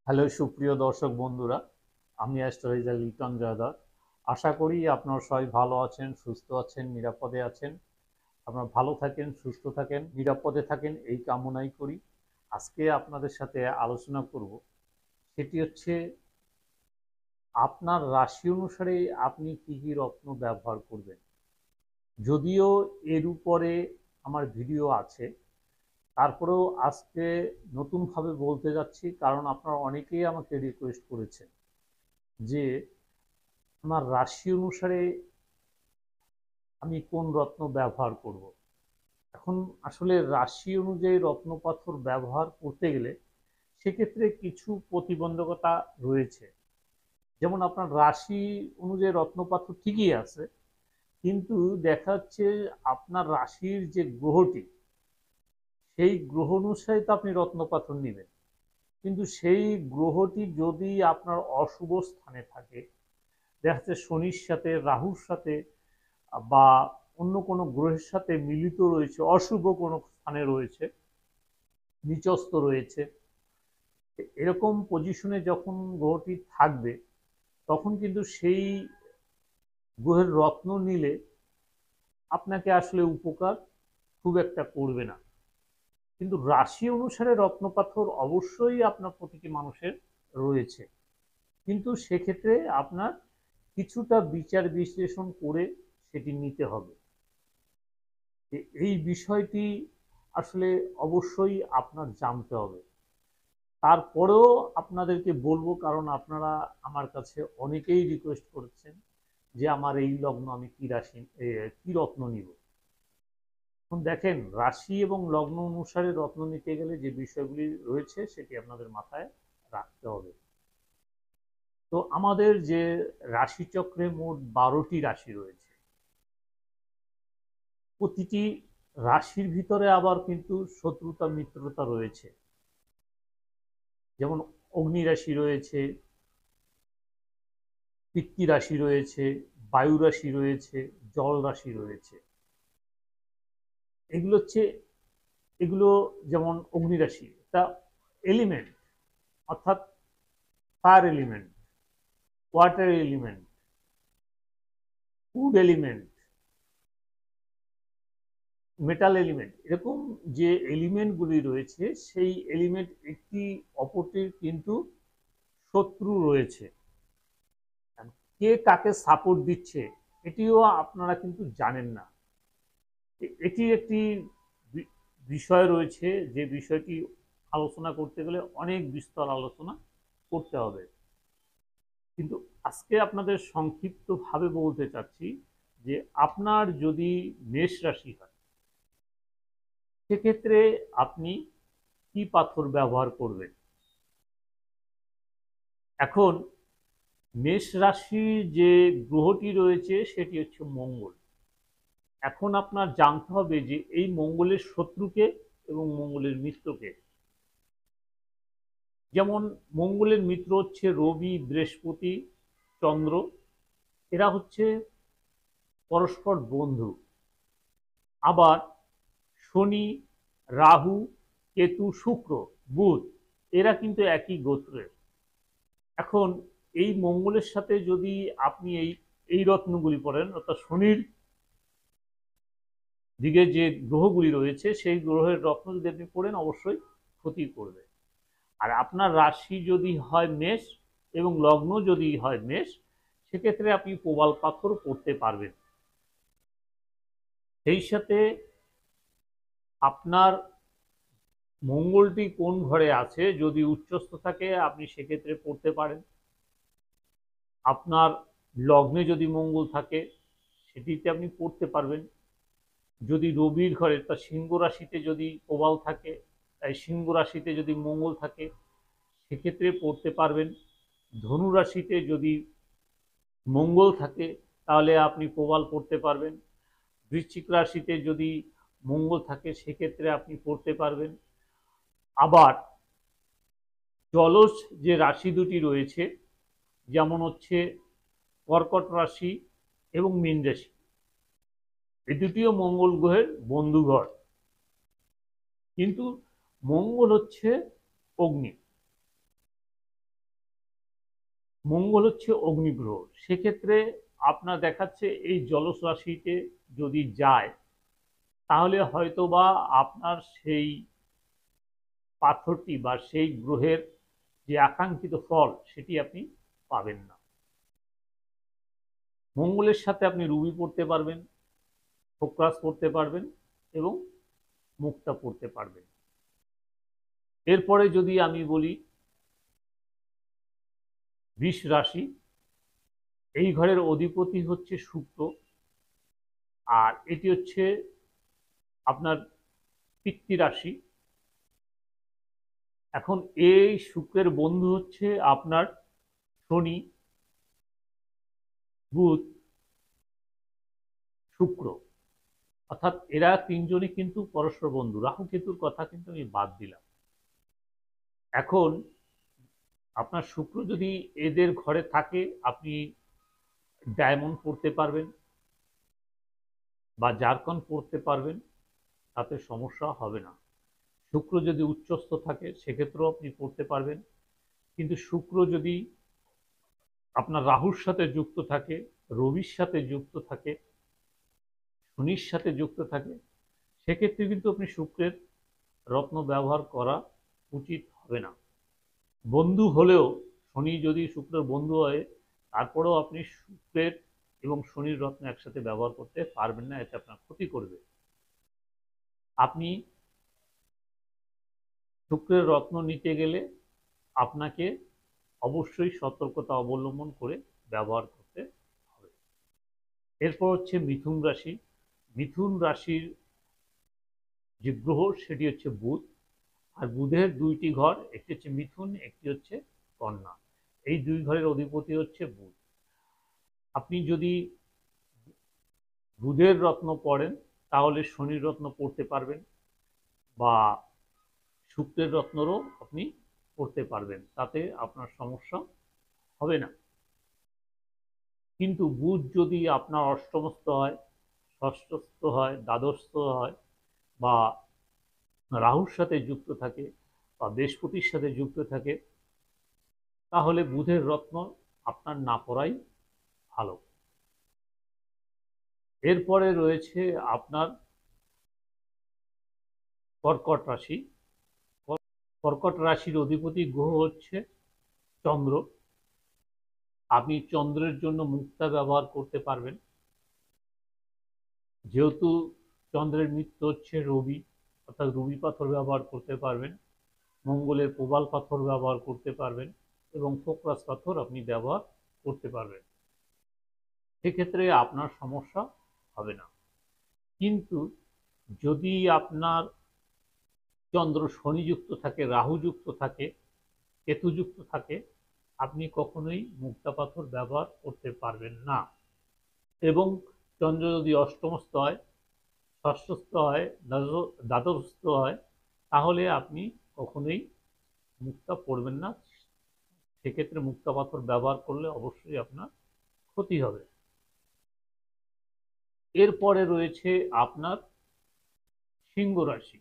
Hello সুপ্রিয় দর্শক বন্ধুরা, আমি অ্যাস্ট্রোলজার লিটন জয়দার। আশা করি আপনারা সবাই ভালো আছেন, সুস্থ আছেন, নিরাপদে আছেন। আপনারা ভালো থাকেন, সুস্থ থাকেন, নিরাপদে থাকেন এই কামনাই করি। আজকে আপনাদের সাথে আলোচনা করব, সেটি হচ্ছে আপনার রাশি অনুসারে আপনি কি কি রত্ন ব্যবহার করবেন। যদিও এর উপরে আমার ভিডিও আছে, তারপরেও আজকে নতুনভাবে বলতে যাচ্ছি, কারণ আপনারা অনেকেই আমাকে রিকোয়েস্ট করেছেন যে আমার রাশি অনুসারে আমি কোন রত্ন ব্যবহার করব। এখন আসলে রাশি অনুযায়ী রত্নপাথর ব্যবহার করতে গেলে সেক্ষেত্রে কিছু প্রতিবন্ধকতা রয়েছে। যেমন আপনার রাশি অনুযায়ী রত্নপাথর ঠিকই আছে, কিন্তু দেখা যাচ্ছে আপনার রাশির যে গ্রহটি, সেই গ্রহ অনুসারে তো আপনি রত্নপাথর নেবেন, কিন্তু সেই গ্রহটি যদি আপনার অশুভ স্থানে থাকে, দেখা যাচ্ছে শনির সাথে, রাহুর সাথে বা অন্য কোনো গ্রহের সাথে মিলিত রয়েছে, অশুভ কোনো স্থানে রয়েছে, নিচস্থ রয়েছে, এরকম পজিশনে যখন গ্রহটি থাকবে, তখন কিন্তু সেই গ্রহের রত্ন নিলে আপনাকে আসলে উপকার খুব একটা করবে না। কিন্তু রাশি অনুসারে রত্নপাথর অবশ্যই আপনার প্রতিটি মানুষের রয়েছে, কিন্তু সেক্ষেত্রে আপনার কিছুটা বিচার বিশ্লেষণ করে সেটি নিতে হবে। এই বিষয়টি আসলে অবশ্যই আপনার জানতে হবে। তারপরেও আপনাদেরকে বলবো, কারণ আপনারা আমার কাছে অনেকেই রিকোয়েস্ট করেছেন যে আমার এই লগ্ন, আমি কি রাশি, কি রত্ন নিব। এখন দেখেন, রাশি এবং লগ্ন অনুসারে রত্ন নিতে গেলে যে বিষয়গুলি রয়েছে সেটি আপনাদের মাথায় রাখতে হবে। তো আমাদের যে রাশিচক্রে মোট 12টি রাশি রয়েছে, প্রতিটি রাশির ভিতরে আবার কিন্তু শত্রুতা মিত্রতা রয়েছে। যেমন অগ্নি রাশি রয়েছে, পিতৃ রাশি রয়েছে, বায়ু রাশি রয়েছে, জল রাশি রয়েছে। এগুলো হচ্ছে, এগুলো যেমন অগ্নি রাশি, তা এলিমেন্ট, অর্থাৎ fire element, water element, food element, metal element, এরকম যে এলিমেন্টগুলি রয়েছে, সেই এলিমেন্ট একটি অপরটির কিন্তু শত্রু রয়েছে। কে কাকে সাপোর্ট দিচ্ছে এটিও আপনারা কিন্তু জানেন না। এটি একটি বিষয় রয়েছে, যে বিষয়টি আলোচনা করতে গেলে অনেক বিস্তর আলোচনা করতে হবে। কিন্তু আজকে আপনাদের সংক্ষিপ্তভাবে বলতে চাচ্ছি যে আপনার যদি মেষ রাশি হয়, সেক্ষেত্রে আপনি কি পাথর ব্যবহার করবেন। এখন মেষ রাশি যে গ্রহটি রয়েছে সেটি হচ্ছে মঙ্গল। এখন আপনার জানতে হবে যে এই মঙ্গলের শত্রুকে এবং মঙ্গলের মিত্রকে। যেমন মঙ্গলের মিত্র হচ্ছে রবি, বৃহস্পতি, চন্দ্র, এরা হচ্ছে পরস্পর বন্ধু। আবার শনি, রাহু, কেতু, শুক্র, বুধ, এরা কিন্তু একই গোত্রের। এখন এই মঙ্গলের সাথে যদি আপনি এই এই রত্নগুলি পড়েন, অর্থাৎ শনির দিকে যে গ্রহগুলি রয়েছে সেই গ্রহের রত্ন যদি আপনি পড়েন, অবশ্যই ক্ষতি করবে। আর আপনার রাশি যদি হয় মেষ এবং লগ্ন যদি হয় মেষ, সেক্ষেত্রে আপনি প্রবাল পাথর পড়তে পারবেন। সেই সাথে আপনার মঙ্গলটি কোন ঘরে আছে, যদি উচ্চস্থ থাকে আপনি সেক্ষেত্রে পড়তে পারেন। আপনার লগ্নে যদি মঙ্গল থাকে সেটিতে আপনি পড়তে পারবেন। যদি রবির ঘরে, তা সিংহ রাশিতে যদি প্রবাল থাকে, তাই সিংহ রাশিতে যদি মঙ্গল থাকে সেক্ষেত্রে পড়তে পারবেন। ধনু রাশিতে যদি মঙ্গল থাকে তাহলে আপনি প্রবাল পড়তে পারবেন। বৃশ্চিক রাশিতে যদি মঙ্গল থাকে সেক্ষেত্রে আপনি পড়তে পারবেন। আবার জলজ যে রাশি দুটি রয়েছে, যেমন হচ্ছে কর্কট রাশি এবং মীন রাশি, এই দুটিও মঙ্গল গ্রহের বন্ধুঘর, কিন্তু মঙ্গল হচ্ছে অগ্নি। মঙ্গল হচ্ছে অগ্নিগ্রহ, সেক্ষেত্রে আপনার দেখাচ্ছে এই জলজ রাশিতে যদি যায় তাহলে হয়তোবা আপনার সেই পাথরটি বা সেই গ্রহের যে আকাঙ্ক্ষিত ফল সেটি আপনি পাবেন না। মঙ্গলের সাথে আপনি রুবি পড়তে পারবেন, ফোকরাস পড়তে পারবেন এবং মুক্তা পড়তে পারবেন। এরপরে যদি আমি বলি বৃষ রাশি, এই ঘরের অধিপতি হচ্ছে শুক্র, আর এটি হচ্ছে আপনার পিতৃ রাশি। এখন এই শুক্রের বন্ধু হচ্ছে আপনার শনি, বুধ, শুক্র, অর্থাৎ এরা তিনজনই কিন্তু পরস্পর বন্ধু। রাহু কেতুর কথা কিন্তু আমি বাদ দিলাম। এখন আপনার শুক্র যদি এদের ঘরে থাকে, আপনি ডায়মন্ড পড়তে পারবেন বা জারকন পড়তে পারবেন, তাতে সমস্যা হবে না। শুক্র যদি উচ্চস্থ থাকে সেক্ষেত্রেও আপনি পড়তে পারবেন, কিন্তু শুক্র যদি আপনার রাহুর সাথে যুক্ত থাকে, রবির সাথে যুক্ত থাকে, শনির সাথে যুক্ত থাকে, সেক্ষেত্রে কিন্তু আপনি শুক্রের রত্ন ব্যবহার করা উচিত হবে না। বন্ধু হলেও শনি যদি শুক্রের বন্ধু হয়, তারপরেও আপনি শুক্রের এবং শনির রত্ন একসাথে ব্যবহার করতে পারবেন না, এতে আপনার ক্ষতি করবে। আপনি শুক্রের রত্ন নিতে গেলে আপনাকে অবশ্যই সতর্কতা অবলম্বন করে ব্যবহার করতে হবে। এরপর হচ্ছে মিথুন রাশি। মিথুন রাশির যে গ্রহ সেটি হচ্ছে বুধ, আর বুধের দুইটি ঘর, একটি হচ্ছে মিথুন, একটি হচ্ছে কন্যা। এই দুই ঘরের অধিপতি হচ্ছে বুধ। আপনি যদি বুধের রত্ন পড়েন তাহলে শনির রত্ন পড়তে পারবেন বা শুক্রের রত্নরও আপনি পড়তে পারবেন, তাতে আপনার সমস্যা হবে না। কিন্তু বুধ যদি আপনার অষ্টমস্থ হয়, ষষ্ঠস্থ হয়, দ্বাদশস্থ হয় বা রাহুর সাথে যুক্ত থাকে বা বৃহস্পতির সাথে যুক্ত থাকে, তাহলে বুধের রত্ন আপনার না পড়াই ভালো। এরপরে রয়েছে আপনার কর্কট রাশি। কর্কট রাশির অধিপতি গ্রহ হচ্ছে চন্দ্র। আপনি চন্দ্রের জন্য মুক্তা ব্যবহার করতে পারবেন, যেহেতু চন্দ্রের মিত্র হচ্ছে রবি, অর্থাৎ রবি পাথর ব্যবহার করতে পারবেন, মঙ্গলের প্রবাল পাথর ব্যবহার করতে পারবেন এবং ফোকরাস পাথর আপনি ব্যবহার করতে পারবেন। সেক্ষেত্রে আপনার সমস্যা হবে না। কিন্তু যদি আপনার চন্দ্র শনিযুক্ত থাকে, রাহুযুক্ত থাকে, কেতুযুক্ত থাকে, আপনি কখনোই মুক্তা পাথর ব্যবহার করতে পারবেন না। এবং চন্দ্র যদি অষ্টমস্থ হয়, ষষ্ঠস্থ হয়, দ্বাদশস্থ হয়, তাহলে আপনি কখনোই মুক্তা পড়বেন না। সেক্ষেত্রে মুক্তা পাথর ব্যবহার করলে অবশ্যই আপনার ক্ষতি হবে। এরপরে রয়েছে আপনার সিংহ রাশি।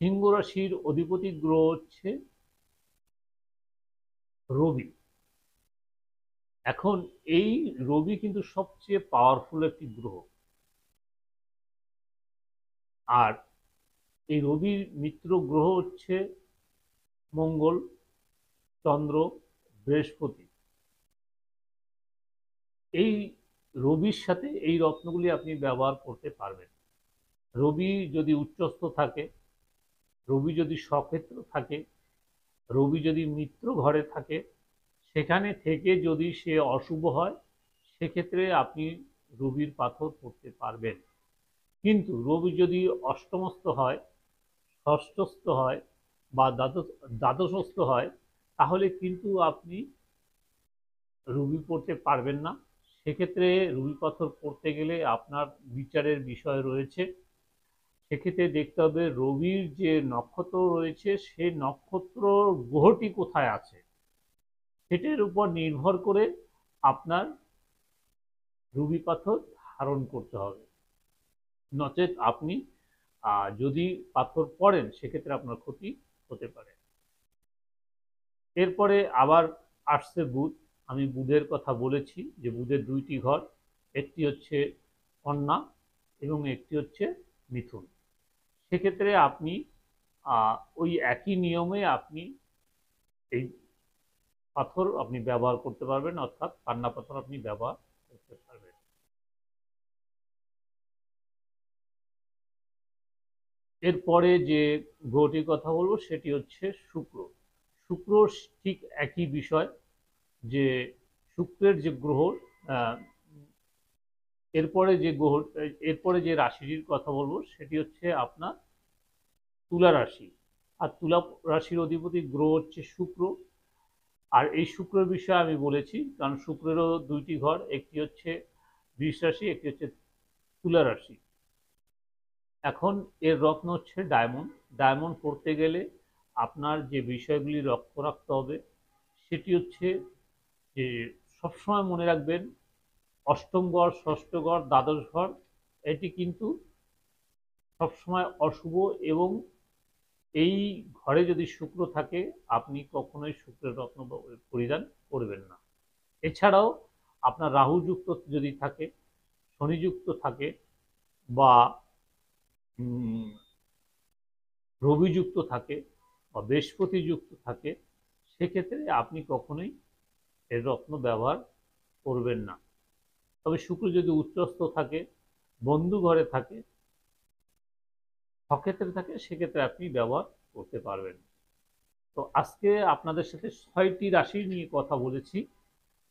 সিংহ রাশির অধিপতি গ্রহ হচ্ছে রবি। এখন এই রবি কিন্তু সবচেয়ে পাওয়ারফুল একটি গ্রহ, আর এই রবির মিত্র গ্রহ হচ্ছে মঙ্গল, চন্দ্র, বৃহস্পতি। এই রবির সাথে এই রত্নগুলি আপনি ব্যবহার করতে পারবেন। রবি যদি উচ্চস্থ থাকে, রবি যদি স্বক্ষেত্র থাকে, রবি যদি মিত্র ঘরে থাকে, সেখানে থেকে যদি সে অশুভ হয়, সেক্ষেত্রে আপনি রবির পাথর পড়তে পারবেন। কিন্তু রবি যদি অষ্টমস্থ হয়, ষষ্ঠস্থ হয় বা দ্বাদশস্থ হয়, তাহলে কিন্তু আপনি রবি পড়তে পারবেন না। সেক্ষেত্রে রবি পাথর পড়তে গেলে আপনার বিচারের বিষয় রয়েছে। সেক্ষেত্রে দেখতে হবে রবির যে নক্ষত্র রয়েছে সেই নক্ষত্র গ্রহটি কোথায় আছে, সেটার উপর নির্ভর করে আপনার রবি পাথর ধারণ করতে হবে। নচেত আপনি যদি পাথর পড়েন সেক্ষেত্রে আপনার ক্ষতি হতে পারে। এরপরে আবার আসছে বুধ। আমি বুধের কথা বলেছি যে বুধের দুইটি ঘর, একটি হচ্ছে কন্যা এবং একটি হচ্ছে মিথুন। সেক্ষেত্রে আপনি ওই একই নিয়মে আপনি এই পাথর আপনি ব্যবহার করতে পারবেন, অর্থাৎ কান্না পাথর আপনি ব্যবহার করতে পারবেন। এরপরে যে গ্রহটির কথা বলবো সেটি হচ্ছে শুক্র। শুক্র ঠিক একই বিষয়, যে শুক্রের যে গ্রহ, আহ, এরপরে যে গ্রহ, এরপরে যে রাশিটির কথা বলবো সেটি হচ্ছে আপনার তুলা রাশি। আর তুলা রাশির অধিপতি গ্রহ হচ্ছে শুক্র। আর এই শুক্রের বিষয়ে আমি বলেছি, কারণ শুক্রেরও দুইটি ঘর, একটি হচ্ছে বৃষ রাশি, একটি হচ্ছে তুলা রাশি। এখন এর রত্ন হচ্ছে ডায়মন্ড। ডায়মন্ড পড়তে গেলে আপনার যে বিষয়গুলি লক্ষ্য রাখতে হবে সেটি হচ্ছে যে সবসময় মনে রাখবেন অষ্টম ঘর, ষষ্ঠ ঘর, দ্বাদশ ঘর এটি কিন্তু সবসময় অশুভ, এবং এই ঘরে যদি শুক্র থাকে আপনি কখনোই শুক্রের রত্ন পরিধান করবেন না। এছাড়াও আপনার রাহুযুক্ত যদি থাকে, শনিযুক্ত থাকে, বা রবিযুক্ত থাকে, বা বৃহস্পতি যুক্ত থাকে, সেক্ষেত্রে আপনি কখনোই এর রত্ন ব্যবহার করবেন না। তবে শুক্র যদি উচ্চস্থ থাকে, বন্ধু ঘরে থাকে, সক্ষেত্রে থাকে, সেক্ষেত্রে আপনি ব্যবহার করতে পারবেন। তো আজকে আপনাদের সাথে 6টি রাশি নিয়ে কথা বলেছি,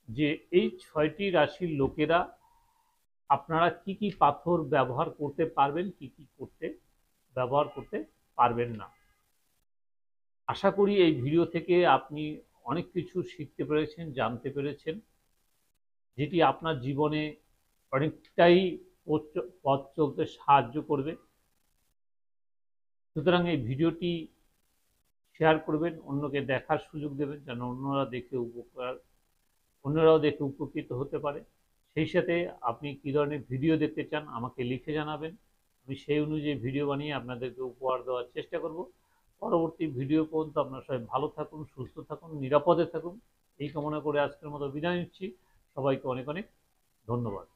যে এই 6টি রাশির লোকেরা আপনারা কি কি পাথর ব্যবহার করতে পারবেন, কি কি করতে ব্যবহার করতে পারবেন না। আশা করি এই ভিডিও থেকে আপনি অনেক কিছু শিখতে পেরেছেন, জানতে পেরেছেন, যেটি আপনার জীবনে অনেকটাই পথ চলতে সাহায্য করবে। সুতরাং এই ভিডিওটি শেয়ার করবেন, অন্যকে দেখার সুযোগ দেবেন, যেন অন্যরাও দেখে উপকৃত হতে পারে। সেই সাথে আপনি কী ধরনের ভিডিও দেখতে চান আমাকে লিখে জানাবেন, আমি সেই অনুযায়ী ভিডিও বানিয়ে আপনাদেরকে উপহার দেওয়ার চেষ্টা করব। পরবর্তী ভিডিও পর্যন্ত আপনারা সবাই ভালো থাকুন, সুস্থ থাকুন, নিরাপদে থাকুন, এই কামনা করে আজকের মতো বিদায় নিচ্ছি। সবাইকে অনেক অনেক ধন্যবাদ।